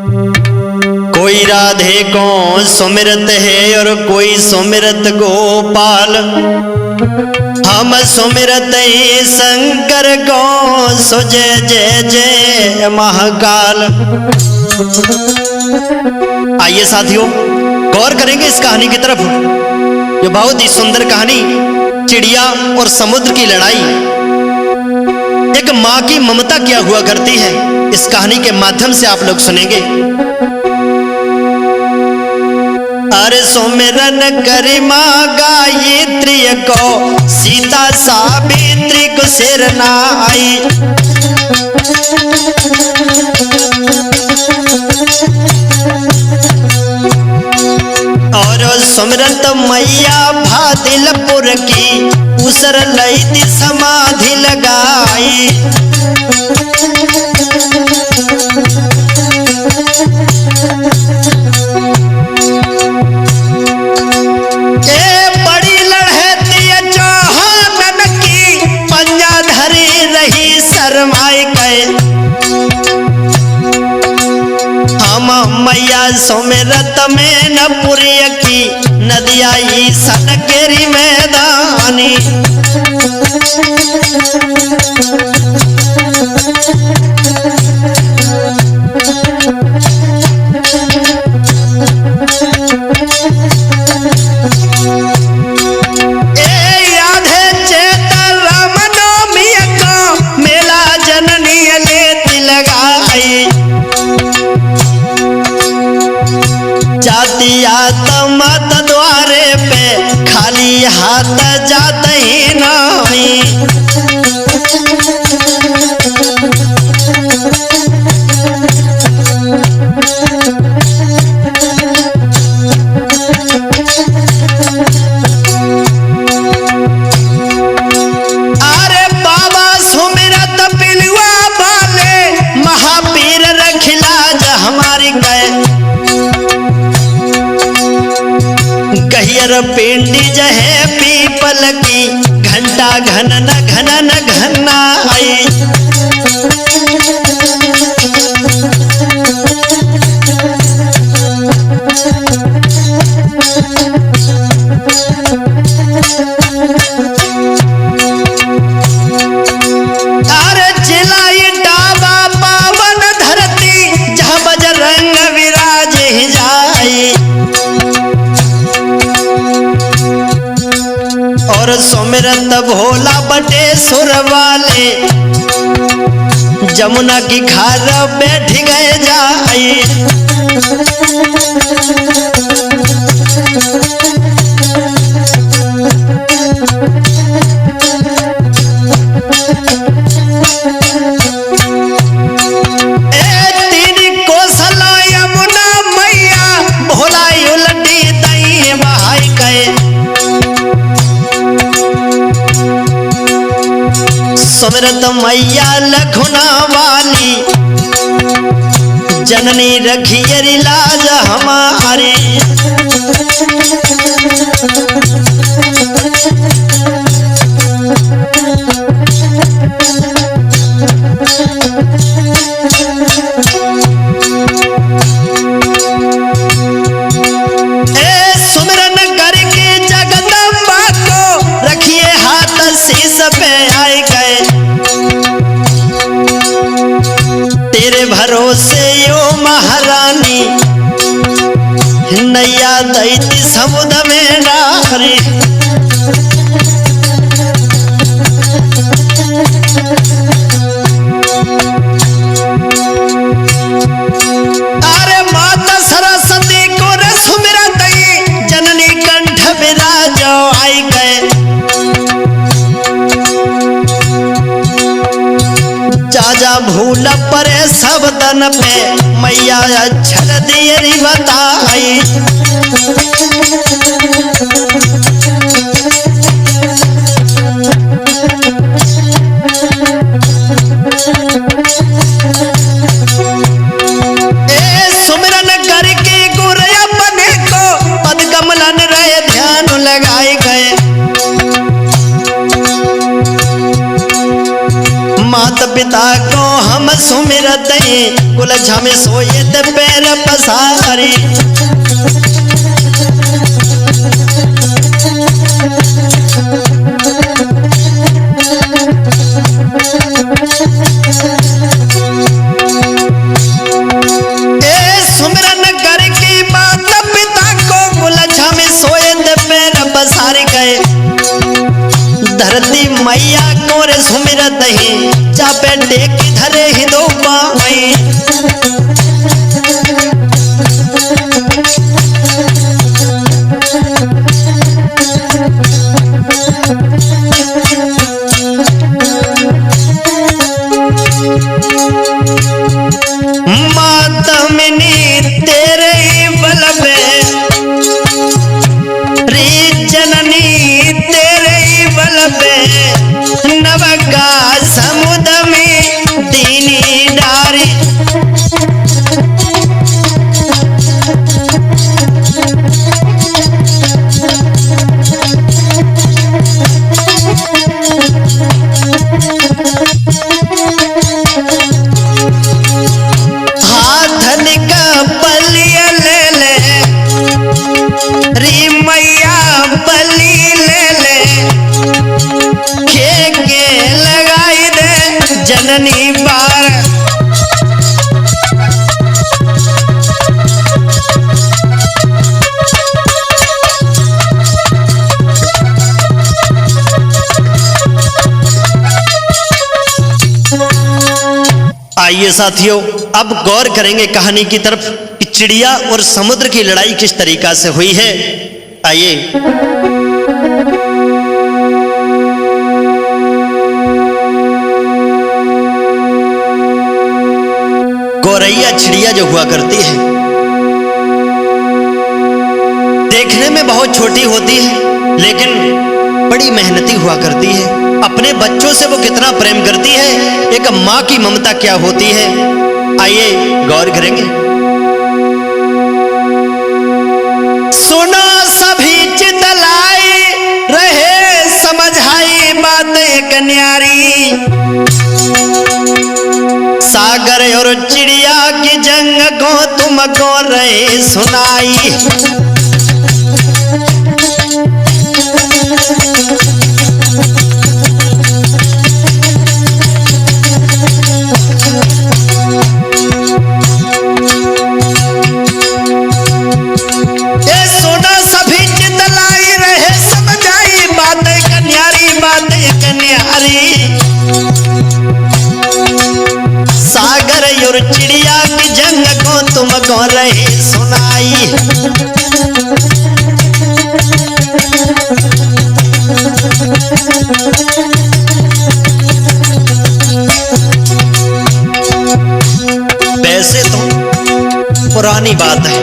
कोई राधे को सुमिरत है और कोई सुमिरत गोपाल। हम सुमिरत ही शंकर को सो जय जय जय महाकाल। आइए साथियों, गौर करेंगे इस कहानी की तरफ। ये बहुत ही सुंदर कहानी, चिड़िया और समुद्र की लड़ाई। एक माँ की ममता क्या हुआ करती है, इस कहानी के माध्यम से आप लोग सुनेंगे। अरे सुमिरन करी माँ गायत्री को, सीता सावित्री को सिर ना आई। और सुमिरत मैया भादिलपुर की, उसर लई थी समाधि लगाई। ए बड़ी लड़हती चौहान की, पंजा धरी रही शरमाई गए। हम मैया सुमिरत में न पुरिय की, नदिया सन केरी मैदानी। मत द्वारे पे खाली हाथ जाते ही नहीं। अरे बाबा सुमिरत पिलुआ वाले, महापीर रखिलाज हमारी गए। गहियर पिंडी जहे पीपल की, घंटा घनन घनन घना आई। अरे चिलाई डाबा पावन धरती, जहाँ बजरंग विराज ही जाई। और सुमिरत भोला बटेश्वर वाले, जमुना की खार बैठ गए जाई। तीन कोसला यमुना मैया, भोला उलटी दई बहाई गए। सुमिरत मैया लखुना वाली, जननी रखिए लाज हमारी। सुमिरन करके जगदम्बा को, रखिए हाथ शीश पे आए गए। तेरे भरोसे यो महारानी, नैया दैती समुद्र में डारी। अरे माता सरस्वती को रे सुमिरत ही, जननी कंठ विराज आई गए। जा भूल परे सब तन पे, मैया अक्षर दियरी बताई। सुमिरन करके गुर अपने को, पद कमलन रहे ध्यान लगाए गए। माता पिता को हम सुमिरत उलझा में सोए ते पैर पसारी। सुमिरन करके माता पिता को उलझा में सोए ते पैर पसारी गए। धरती मैया को रे सुमिरत चापे टेक धरे ही दो पाई। माता मिनी तेरे बल पे रे जननी तेरे बल पे नवका समुद्र में दीनी डारी। जननी बार आइए साथियों, अब गौर करेंगे कहानी की तरफ कि चिड़िया और समुद्र की लड़ाई किस तरीका से हुई है। आइए गौरैया चिड़िया जो हुआ करती है देखने में बहुत छोटी होती है, लेकिन बड़ी मेहनती हुआ करती है। अपने बच्चों से वो कितना प्रेम करती है, एक माँ की ममता क्या होती है, आइए गौर करेंगे। सुनो सभी चितलाई रहे समझाई बात एक न्यारी। सागर और चिड़िया की जंग को तुमको रहे सुनाई। ये सुनो सभी चितलाई रहे समझाई बात एक न्यारी, बात एक न्यारी। सागर और चिड़िया की जंग को तुमको रहे सुनाई। वैसे तो पुरानी बात है,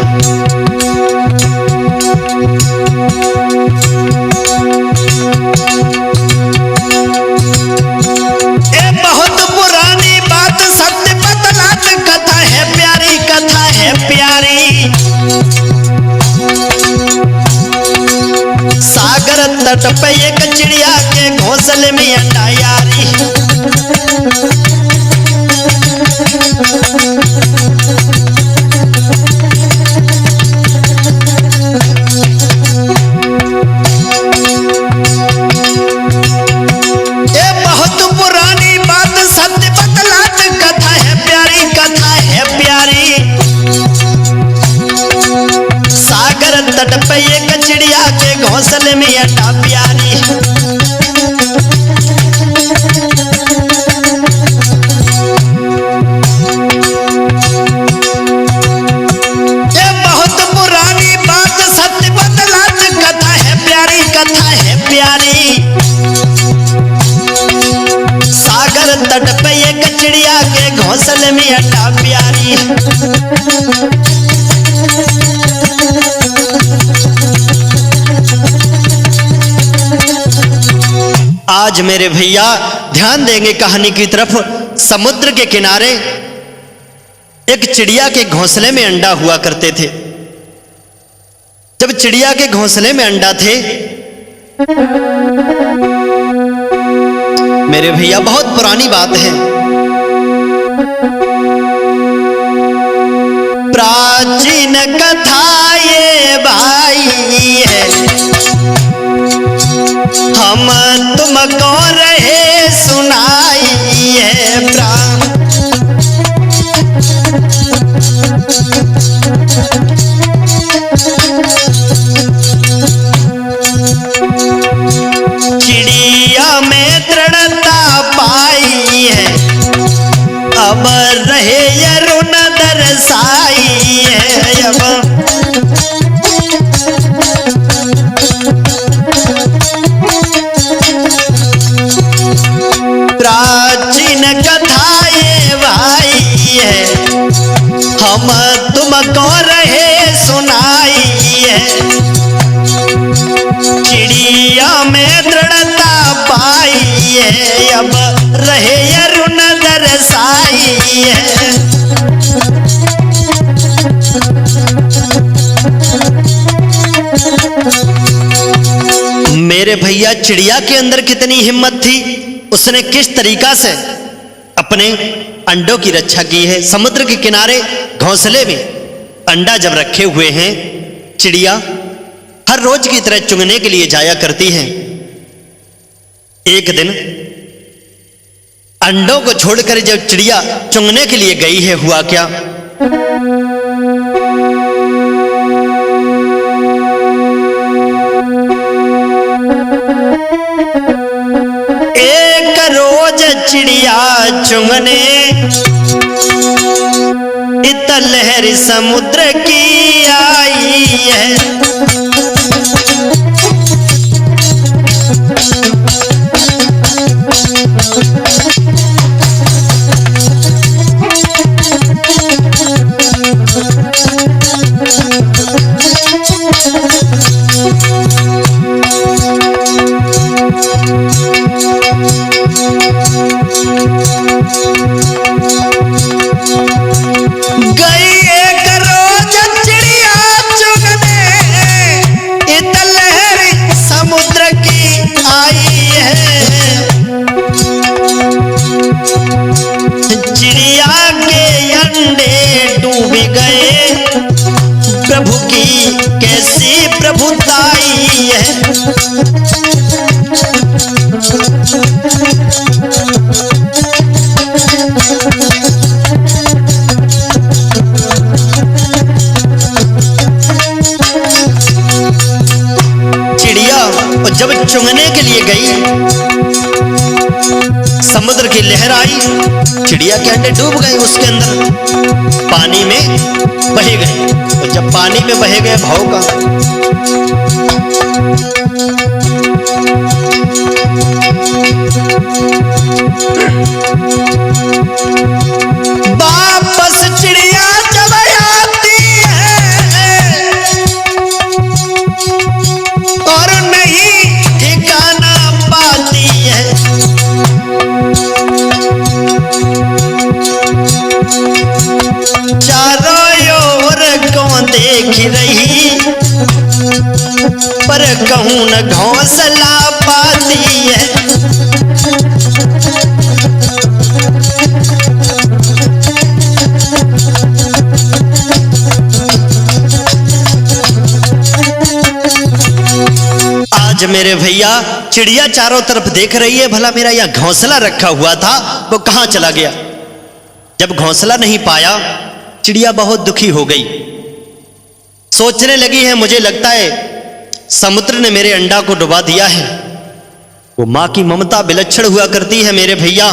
तट पे एक चिड़िया के घोंसले में अंडा यारी। ये बहुत पुरानी बात सत्य बतलात कथा है प्यारी, कथा है प्यारी। सागर तट पे एक चिड़िया के घोंसले में अंडा प्यारी। ये बहुत पुरानी बात सत्य बतलात कथा है प्यारी, कथा है प्यारी। सागर तट पे एक चिड़िया के घोंसले में अंडा प्यारी। आज मेरे भैया ध्यान देंगे कहानी की तरफ। समुद्र के किनारे एक चिड़िया के घोंसले में अंडा हुआ करते थे। जब चिड़िया के घोंसले में अंडा थे मेरे भैया, बहुत पुरानी बात है, प्राचीन कथा ये भाई है, हम तुमको रहे सुनाई है। चिड़िया में दृढ़ता पाई है, अब रहे यरुण दरसाई है। अब प्राचीन कथा ये भाई है, हम तुमको रहे सुनाई है। चिड़िया में दृढ़ता पाई है, अब रहे यरुण दरसाई है। मेरे भैया चिड़िया के अंदर कितनी हिम्मत थी, उसने किस तरीका से अपने अंडों की रक्षा की है। समुद्र के किनारे घोंसले में अंडा जब रखे हुए हैं, चिड़िया हर रोज की तरह चुगने के लिए जाया करती है। एक दिन अंडों को छोड़कर जब चिड़िया चुगने के लिए गई है, हुआ क्या? एक रोज चिड़िया चुगने इत लहर समुद्र की आई है। प्रभु की कैसी प्रभुताई है। चिड़िया जब चुगने के लिए गई, समुद्र की लहर आई, चिड़िया के अंडे डूब गए, उसके अंदर पानी में बह गए। और जब पानी में बह गए भाव का, वापस चिड़िया जब आती है और नहीं ठिकाना पाती है। चारों ओर को देख रही, पर कहूं न घोंसला पाती है। आज मेरे भैया चिड़िया चारों तरफ देख रही है, भला मेरा यह घोंसला रखा हुआ था वो कहां चला गया। जब घोंसला नहीं पाया, चिड़िया बहुत दुखी हो गई। सोचने लगी है, मुझे लगता है समुद्र ने मेरे अंडा को डुबा दिया है। वो मां की ममता विलक्षण हुआ करती है मेरे भैया।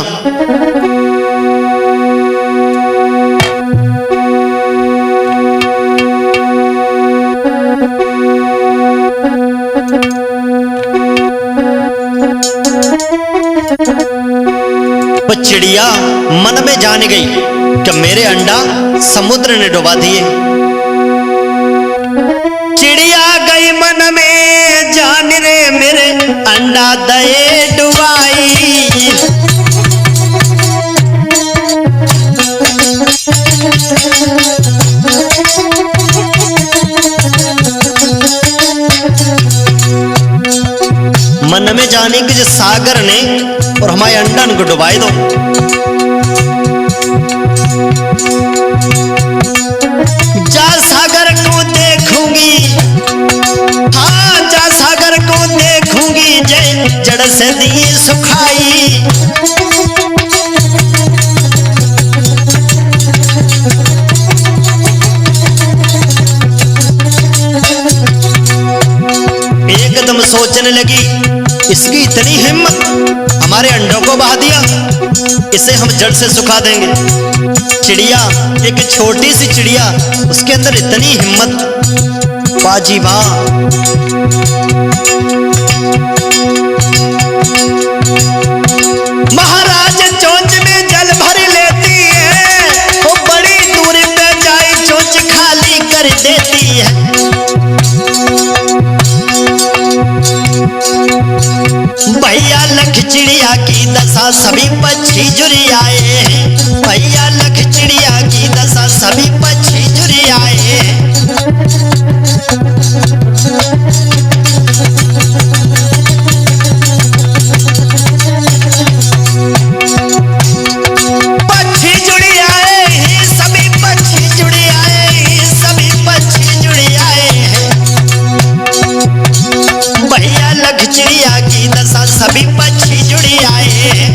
वो चिड़िया मन में जान गई कि मेरे अंडा समुद्र ने डुबा दिए। चिड़िया गई मन में जान रे, मेरे अंडा दए डुबाई। मन में जाने कि जो सागर ने और हमारे अंडन को डुबाई दो। जा सागर को देखूंगी, हाँ जा सागर को देखूंगी, जय जड़ से दिए सुखाई। एकदम सोचने लगी, इसकी इतनी हिम्मत, हमारे अंडों को बहा दिया, इसे हम जड़ से सुखा देंगे। चिड़िया, एक छोटी सी चिड़िया, उसके अंदर इतनी हिम्मत। बाजी वाह, महाराज चोंच में जल भर लेती है, वो बड़ी दूरी पे जाए चोंच खाली कर देती है। भैया लख चिड़िया की दशा सभी पक्षी जुरियाए हैं, भैया लख चिड़िया की दशा सभी पक्षी जुरियाए हैं। पक्षी जुड़ियाए हैं, सभी पक्षी जुड़ियाए हैं, सभी पक्षी जुड़ियाए हैं। भैया लख चिड़िया की दशा सभी पक्षी जुड़ियाए हैं।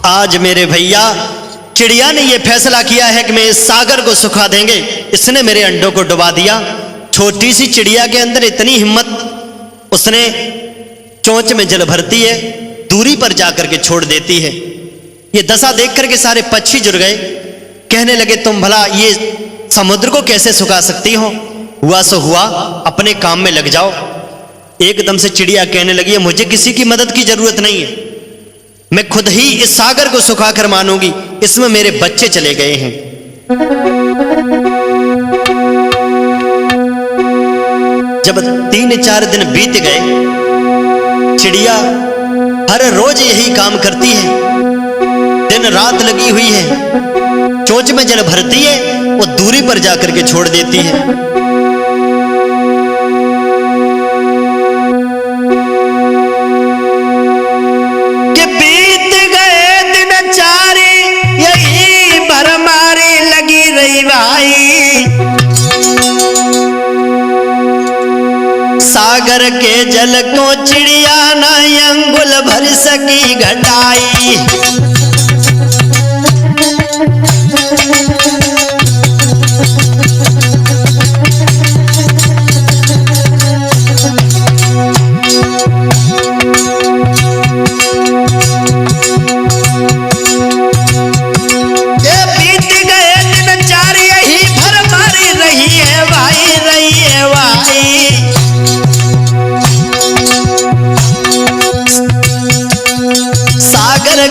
आज मेरे भैया चिड़िया ने यह फैसला किया है कि मैं इस सागर को सुखा देंगे। इसने मेरे अंडों को डुबा दिया। छोटी सी चिड़िया के अंदर इतनी हिम्मत, उसने चोंच में जल भरती है, दूरी पर जाकर के छोड़ देती है। ये दशा देख करके सारे पक्षी जुड़ गए, कहने लगे तुम भला ये समुद्र को कैसे सुखा सकती हो? हुआ सो हुआ, अपने काम में लग जाओ। एकदम से चिड़िया कहने लगी, मुझे किसी की मदद की जरूरत नहीं है, मैं खुद ही इस सागर को सुखाकर मानूंगी, इसमें मेरे बच्चे चले गए हैं। जब 3-4 दिन बीत गए, चिड़िया हर रोज यही काम करती है, दिन रात लगी हुई है, चोंच में जल भरती है, वो दूरी पर जाकर के छोड़ देती है। सागर के जल को चिड़िया न अंगुल भर सकी घटाई।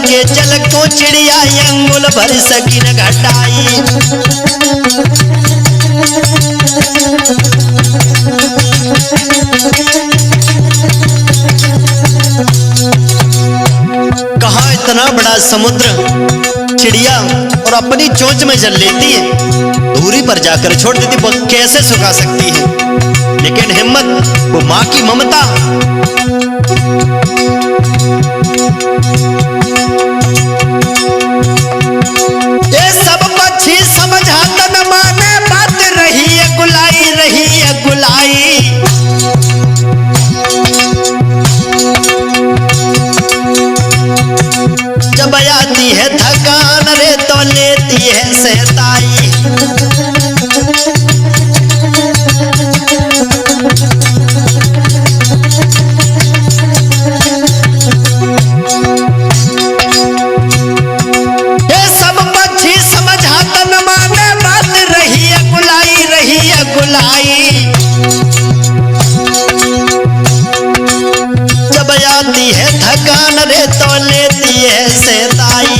के जल को चिड़िया अंगुल भर सकी न घटाई। कहा इतना बड़ा समुद्र चिड़िया और अपनी चोंच में जल लेती है, दूरी पर जाकर छोड़ देती, वो कैसे सुखा सकती है? लेकिन हिम्मत, वो मां की ममता। ये सब पक्षी समझाता न माने बात, रही है गुलाई, रही है गुलाई। जब आती है थकान रे तो लेती है सहताई। जब आती है थकान रे तो लेती है सहताई।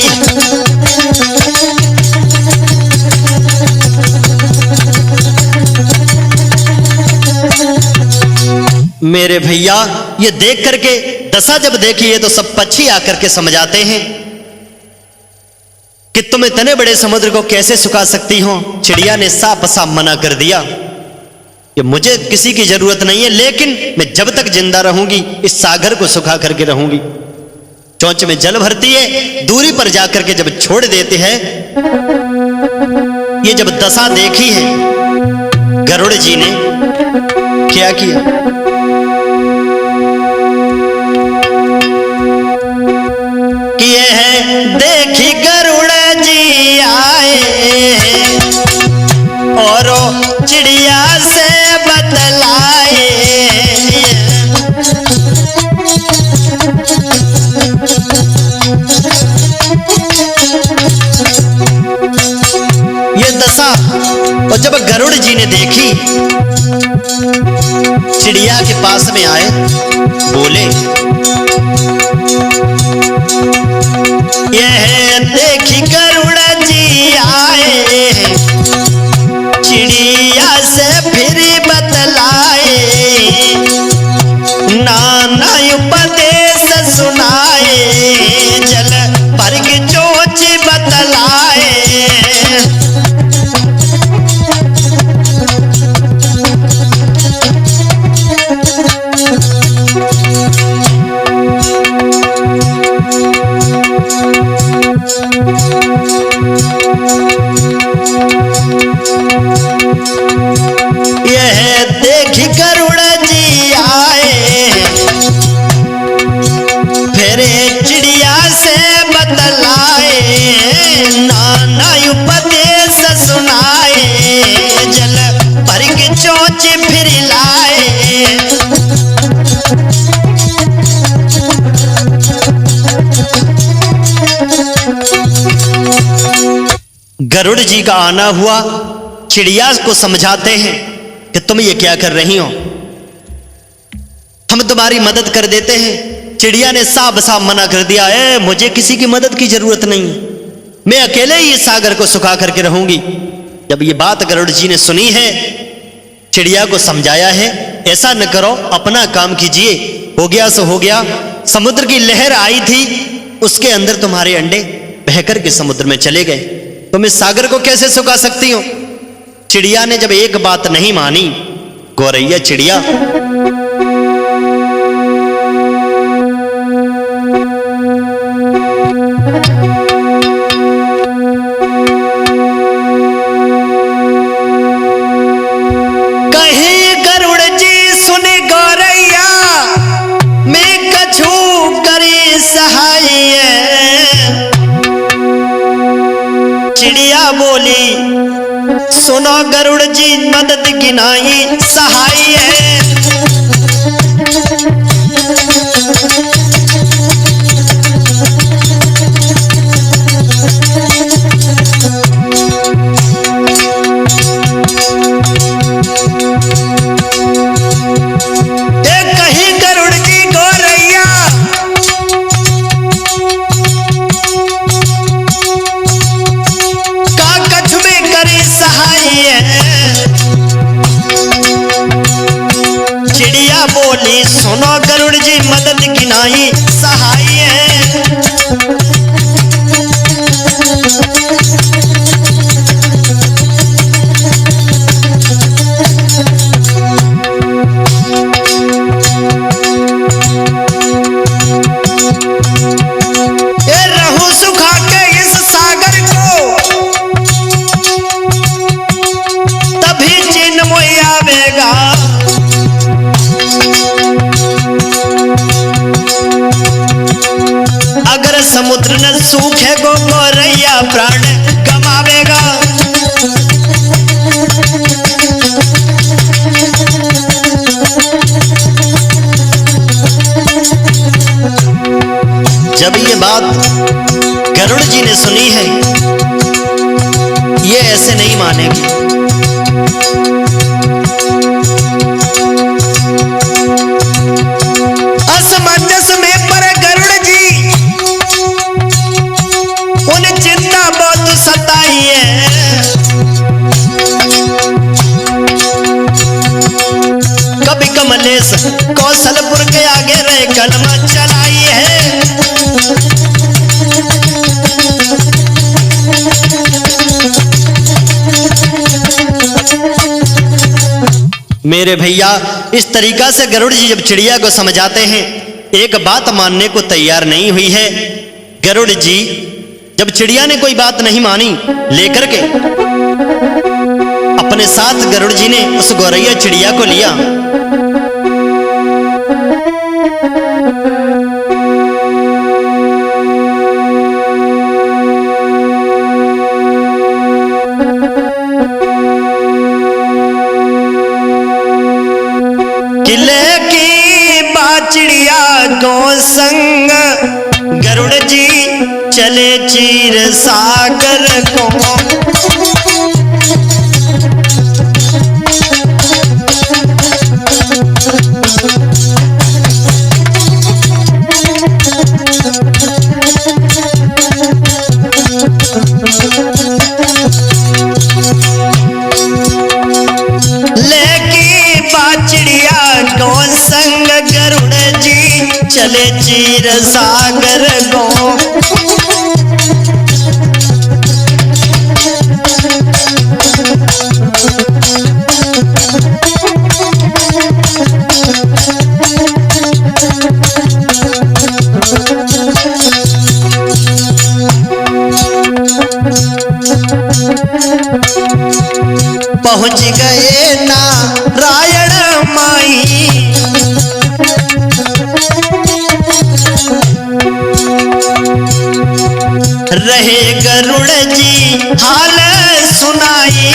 मेरे भैया ये देख करके दशा जब देखी है तो सब पक्षी आकर के समझाते हैं कि तुम इतने बड़े समुद्र को कैसे सुखा सकती हो। चिड़िया ने साफ साफ मना कर दिया कि मुझे किसी की जरूरत नहीं है, लेकिन मैं जब तक जिंदा रहूंगी इस सागर को सुखा करके रहूंगी। चोंच में जल भरती है, दूरी पर जाकर के जब छोड़ देते हैं। ये जब दशा देखी है गरुड़ जी ने, क्या किया? किए है देखी गरुड़ जी आए और चिड़िया से बतलाए। ये दशा और जब गरुड़ जी ने देखी, चिड़िया के पास में आए, बोले यह देखी गरुड़ जी आए, चिड़िया से फिर बतलाए, नाना उपदेश सुनाए, जल भर की चोंच बतलाए। यह देखी गरुड़ जी आए, फिर चिड़िया से बतलाए, नाना उपदेश सुनाए, जल भर की चोंच फिर लाए। गरुड़ जी का आना हुआ, चिड़िया को समझाते हैं कि तुम ये क्या कर रही हो, हम तुम्हारी मदद कर देते हैं। चिड़िया ने साफ साफ मना कर दिया है, मुझे किसी की मदद की जरूरत नहीं, मैं अकेले ही इस सागर को सुखा करके रहूंगी। जब ये बात गरुड़ जी ने सुनी है, चिड़िया को समझाया है, ऐसा न करो, अपना काम कीजिए, हो गया सो हो गया। समुद्र की लहर आई थी, उसके अंदर तुम्हारे अंडे बहकर के समुद्र में चले गए, तुम इस सागर को कैसे सुखा सकती हो? चिड़िया ने जब एक बात नहीं मानी, गौरैया चिड़िया कहीं गरुड़ जी सुने गौरैया, मैं कछु करी सहाय। चिड़िया बोली सुनो गरुड़ जी, मदद की नाई सहाय है। कहीं गरुड़ जी गौरैया, का कछु में करी सहाय। चिड़िया बोली सुनो गरुड़ जी, मदद की नाई सहाय है। रहूं सुखा के इस सागर को, तभी चिन्ह मोई आवेगा। अगर समुद्र न सूखे गो गौरैया, प्राण गमावेगा। जब ये बात गरुड़ जी ने सुनी है, ये ऐसे नहीं मानेगी। असमंजस में पर गरुड़ जी, उन्हें चिंता बहुत सताई है। कभी कमलेश कौशलपुर के आगे रहे कलमा चलाई है। मेरे भैया, इस तरीका से गरुड़ जी जब चिड़िया को समझाते हैं, एक बात मानने को तैयार नहीं हुई है। गरुड़ जी जब चिड़िया ने कोई बात नहीं मानी लेकर के अपने साथ गरुड़ जी ने उस गौरैया चिड़िया को लिया। किले की बाचिड़िया को संग गरुड़ जी चले चीर सागर को। लेकी बाचिड़िया को संग गरुड़ जी चले चीर सागर को। पहुंच गए नारायण माई रहे गरुड़ जी हाल सुनाई।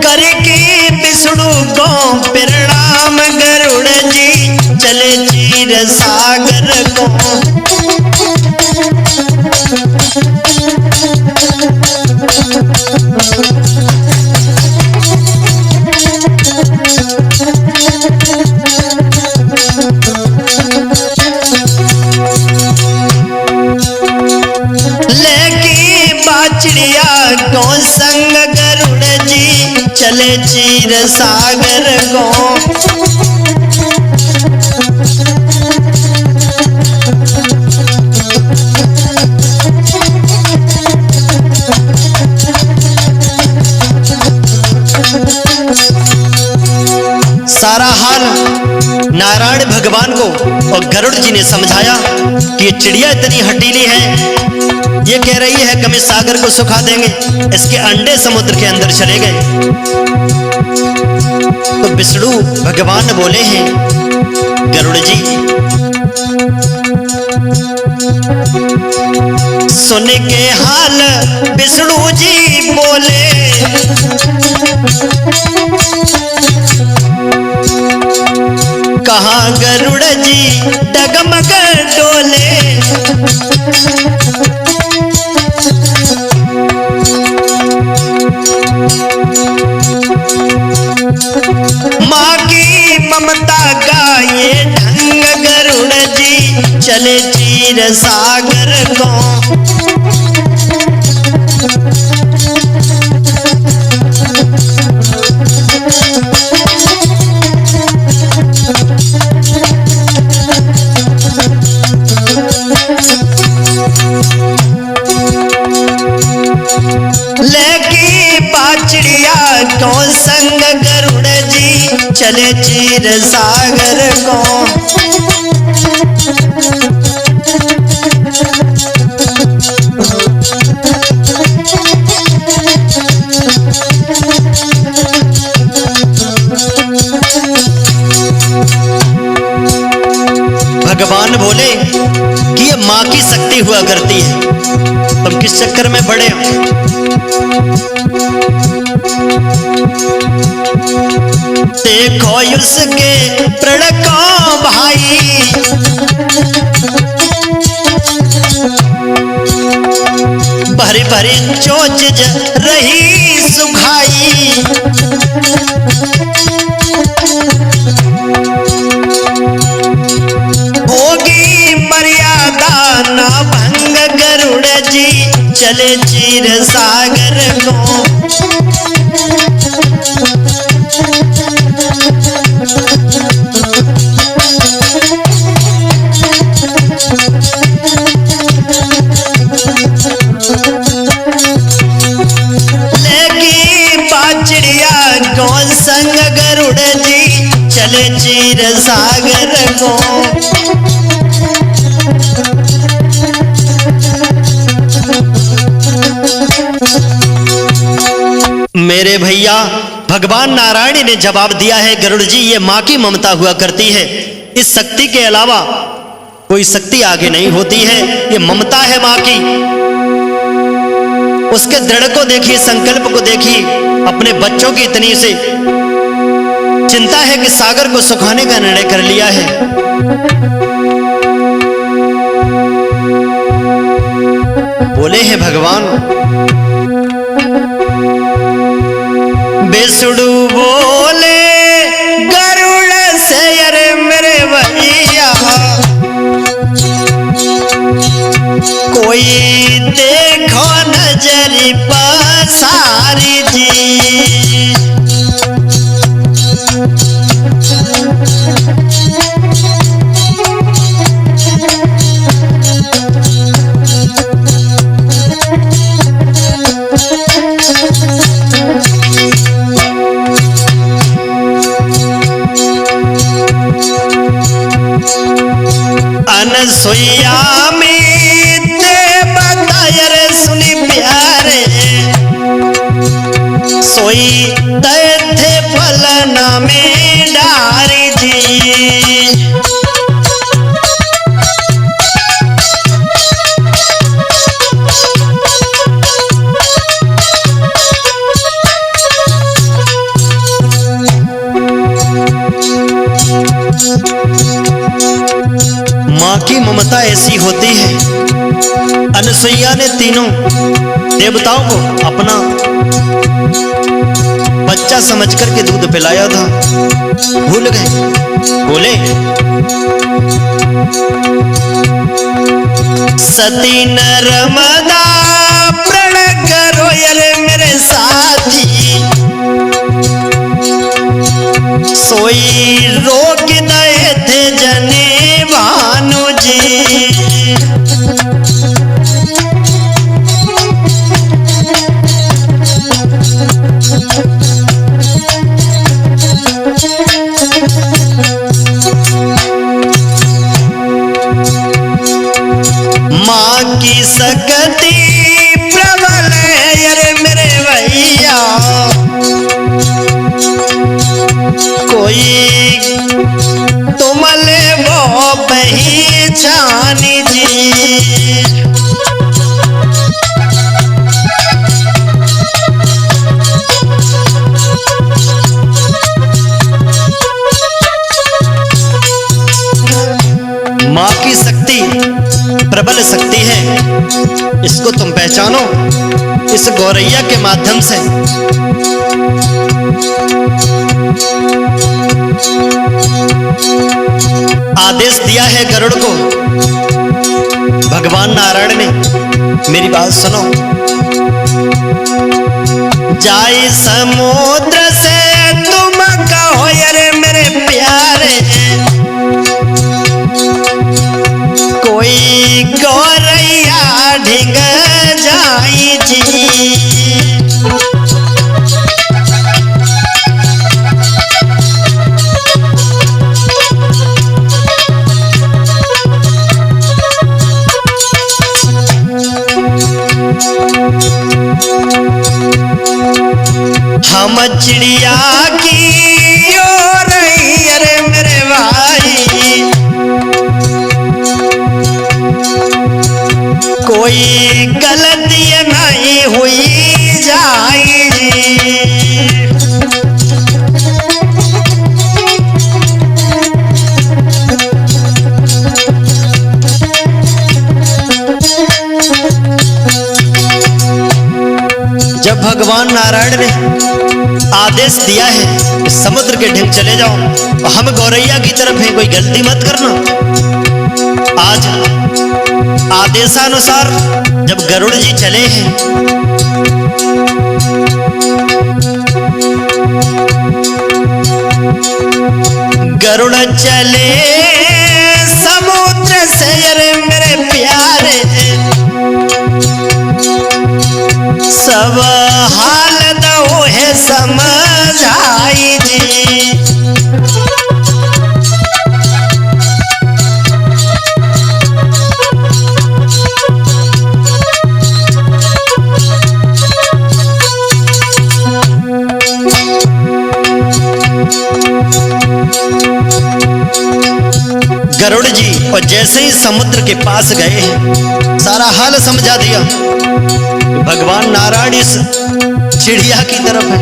करके विष्णु को प्रणाम गरुड़ जी चले चीर सागर को। लेकी बाचिड़िया को संग गरुड़ जी चले चीर सागर को। सारा हाल नारायण भगवान को और गरुड़ जी ने समझाया कि ये चिड़िया इतनी हटीली है, ये कह रही है कि हम इस सागर को सुखा देंगे, इसके अंडे समुद्र के अंदर चले गए। तो विष्णु भगवान बोले हैं गरुड़ जी सुन के हाल विष्णु जी बोले कहाँ गरुड़ जी डगमग डोले। माँ की ममता का ये ढंग गरुड़ जी चले चीर सागर को। लेकी बाचिड़िया को संग गरुड़ जी चले चीर सागर को। भगवान बोले कि ये माँ की शक्ति हुआ करती है, तुम किस चक्कर में पड़े हो। देखो उसके प्रण को भाई भरी भरी चोच रही सुखाई। होगी मर्यादा ना भंग गरुड़ जी चले चीर सागर को। गरुड़ जी चले चीर सागर को। मेरे भैया भगवान नारायण ने जवाब दिया है, गरुड़ जी ये मां की ममता हुआ करती है, इस शक्ति के अलावा कोई शक्ति आगे नहीं होती है, ये ममता है मां की। उसके दृढ़ को देखिए, संकल्प को देखिए, अपने बच्चों की इतनी से चिंता है कि सागर को सुखाने का निर्णय कर लिया है। बोले हैं भगवान, बेसुडू बोले गरुड़ से, अरे मेरे भैया कोई देखो नजरी पसारी जी। अनसुईया में ते बताया रे सुनी प्यारे, सोई दे थे फलना में डारी जी। मां की ममता ऐसी होती है। अनसुईया ने तीनों देवताओं को अपना बच्चा समझ करके दूध पिलाया था, भूल गए। बोले सती नर्मदा प्रण करो यारे मेरे साथी, सोई रोक दे थे जने भानु जी। माँ की शक्ति प्रबल है यारे मेरे भैया, कोई तुमले वो पहचानी जी। मां की शक्ति प्रबल शक्ति है, इसको तुम पहचानो इस गौरैया के माध्यम से। आदेश दिया है गरुड़ को भगवान नारायण ने, मेरी बात सुनो। जाई समुद्र से तुम कहो यारे मेरे प्यारे, कोई गौरैया ढिंग जाई जी। हम चिड़िया की ओर अरे मेरे भाई, कोई गलती नहीं हुई जाएगी। जब भगवान नारायण ने आदेश दिया है समुद्र के ढंग चले जाओ, हम गौरैया की तरफ हैं, कोई गलती मत करना। आज आदेशानुसार जब गरुड़ जी चले हैं, गरुड़ चले समुद्र से अरे मेरे प्यारे, सब हाल दो है समझाई जी। समुद्र के पास गए, सारा हाल समझा दिया। भगवान नारायण इस चिड़िया की तरफ है।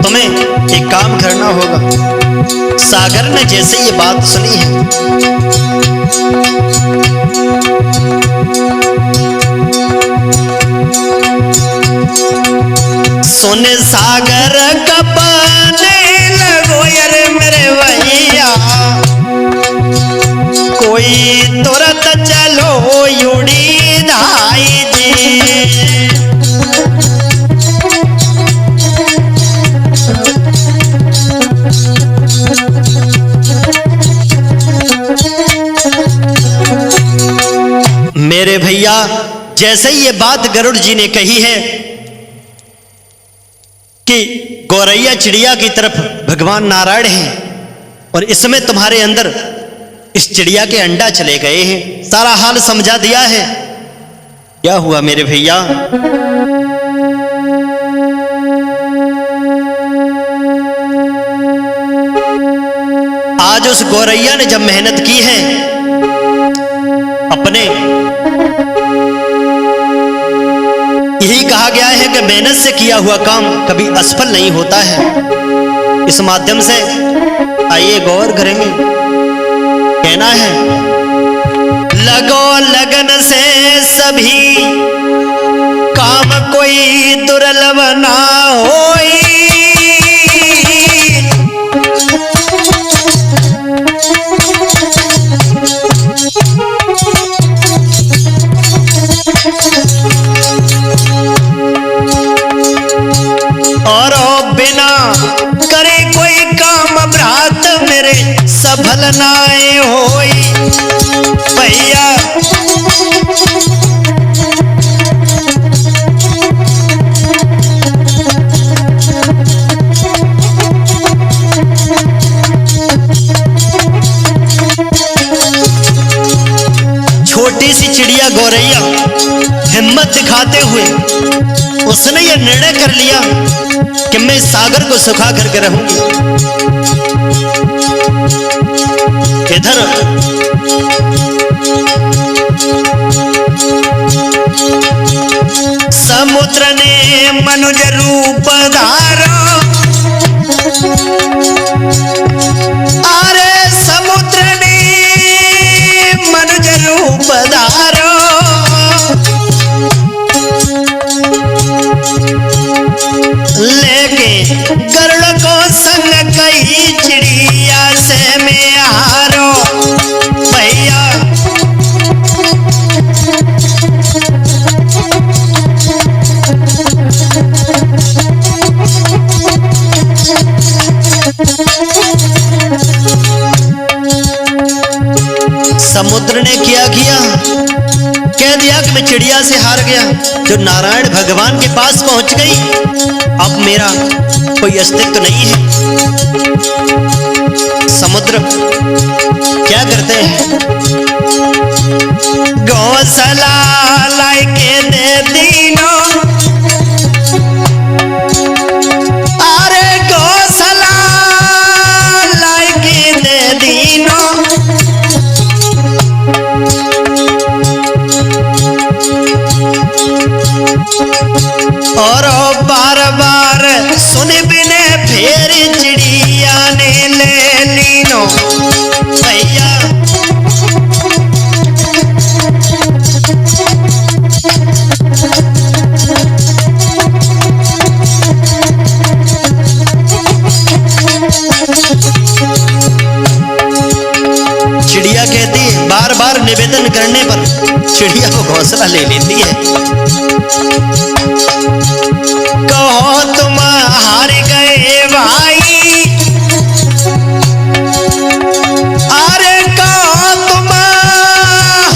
तुम्हें एक काम करना होगा। सागर ने जैसे ये बात सुनी है, सोने सागर कपने लगो यार मेरे भैया, कोई तुरंत चलो युड़ी धाई जी। मेरे भैया, जैसे ही ये बात गरुड़ जी ने कही है कि गौरैया चिड़िया की तरफ भगवान नारायण हैं और इसमें तुम्हारे अंदर इस चिड़िया के अंडा चले गए हैं, सारा हाल समझा दिया है। क्या हुआ मेरे भैया? आज उस गौरैया ने जब मेहनत की है, अपने यही कहा गया है कि मेहनत से किया हुआ काम कभी असफल नहीं होता है। इस माध्यम से आइए गौर करेंगे। कहना है, लगो लगन से सभी काम कोई दुर्लभ ना होई, और बिना करे कोई काम भ्रात मेरे सफल नाए होई भैया। छोटी सी चिड़िया गौरैया हिम्मत दिखाते हुए उसने यह निर्णय कर लिया कि मैं सागर को सुखा करके रहूंगी। इधर समुद्र ने मनुज रूप धारा, अरे समुद्र ने मनुज रूप धारा, लेके गरुड़ को संग कई चिड़िया से मैं हारो भैया। समुद्र ने क्या किया? कह दिया कि मैं चिड़िया से हार गया। जो नारायण भगवान के पास पहुंच गई, अब मेरा कोई अस्तित्व नहीं है। समुद्र क्या करते हैं? गौसला लाके दे दीनो, अरे गौसला लाके दे दीनो, और बार बार सुन बिने फिर चिड़िया ने ले लीनो भैया। चिड़िया कहती है, बार बार निवेदन करने पर चिड़िया को घोंसला ले लेती है। कहो तुम हार गए भाई, अरे कहो तुम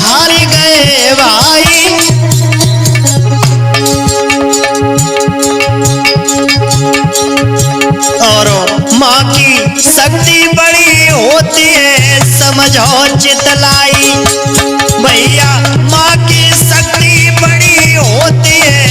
हार गए भाई, और माँ की शक्ति बड़ी होती है समझो चितलाई भैया। माँ की शक्ति बड़ी होती है।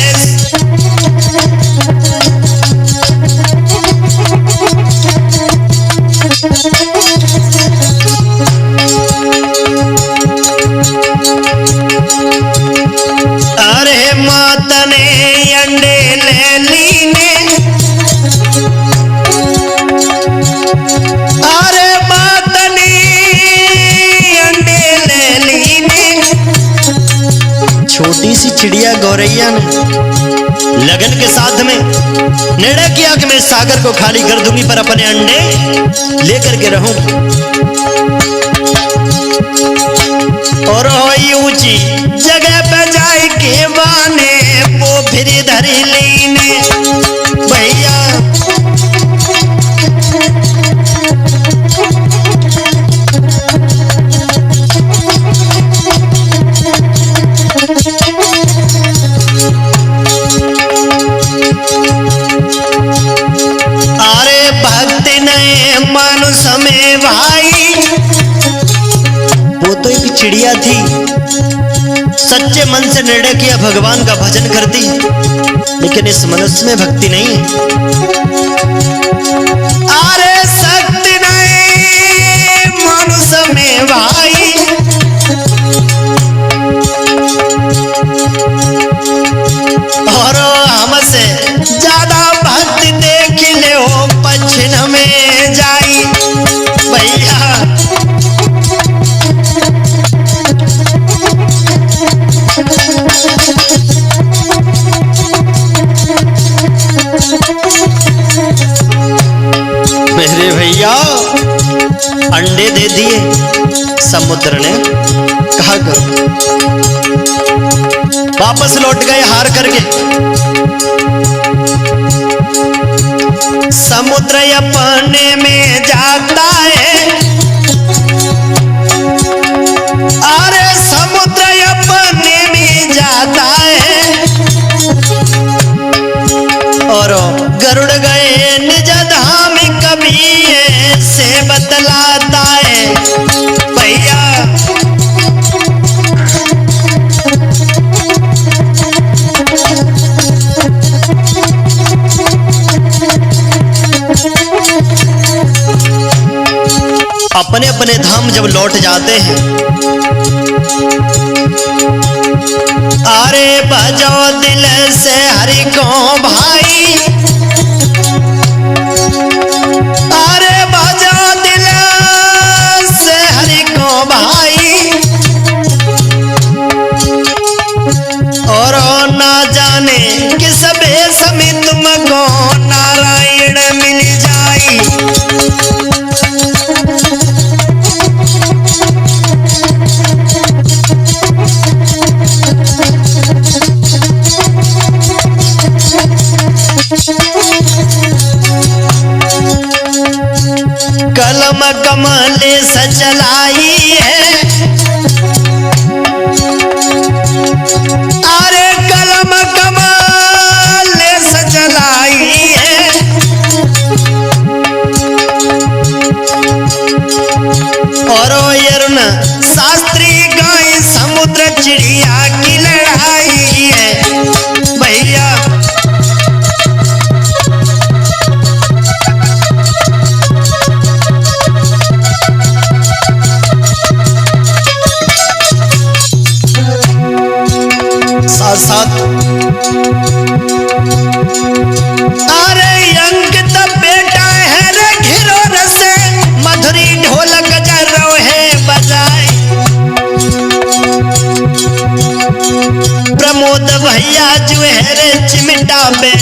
चिड़िया गौरैया ने लगन के साथ में निर्णय किया कि मैं सागर को खाली कर दूंगी पर अपने अंडे लेकर के रहूंगी। और ऊंची जगह पे जाए के बाने वो फिर धरी लीने भैया में भाई वो तो एक चिड़िया थी, सच्चे मन से निर्णय किया भगवान का भजन करती, लेकिन इस मनुष्य में भक्ति नहीं है। अरे शक्ति नहीं मनुष्य में भाई, और हमसे ज्यादा भक्ति देख ले हो पश्चिम में जाई भैया। मेरे भैया अंडे दे दिए समुद्र ने, कहा करो वापस लौट गए हार करके। समुद्र अपने में जाता है, अरे समुद्र अपने में जाता है, और गरुड़ गए निज धाम कभी से बतलाता है भैया। अपने अपने धाम जब लौट जाते हैं, अरे बजो दिल से हरि को भाई, अरे बजो दिल से हरि को भाई, और ना जाने किस भेष में तुमको नारायण मिल जाई। कलम कमले सचलाई है, अरे कलम कमले सचलाई है, और यरुण शास्त्री गाय समुद्र चिड़िया की लड़ाई है भैया। साथ अरे अंकित बेटा है रे घिरोर से, मधुरी ढोलक जरो है बजाए। प्रमोद भैया जो है रे चिमटा पे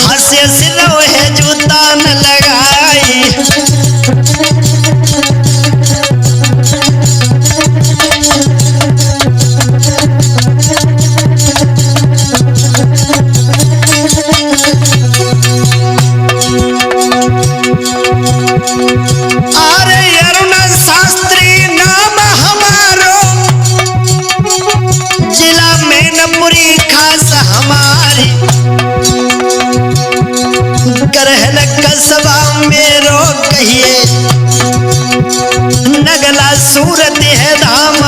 हंसे सिलो है जूता न लगाई। अरे अरुण शास्त्री नाम हमारो, जिला मैनपुरी खास हमारी, करहल कस्बा मेरो कहिए, नगला सूरत है धाम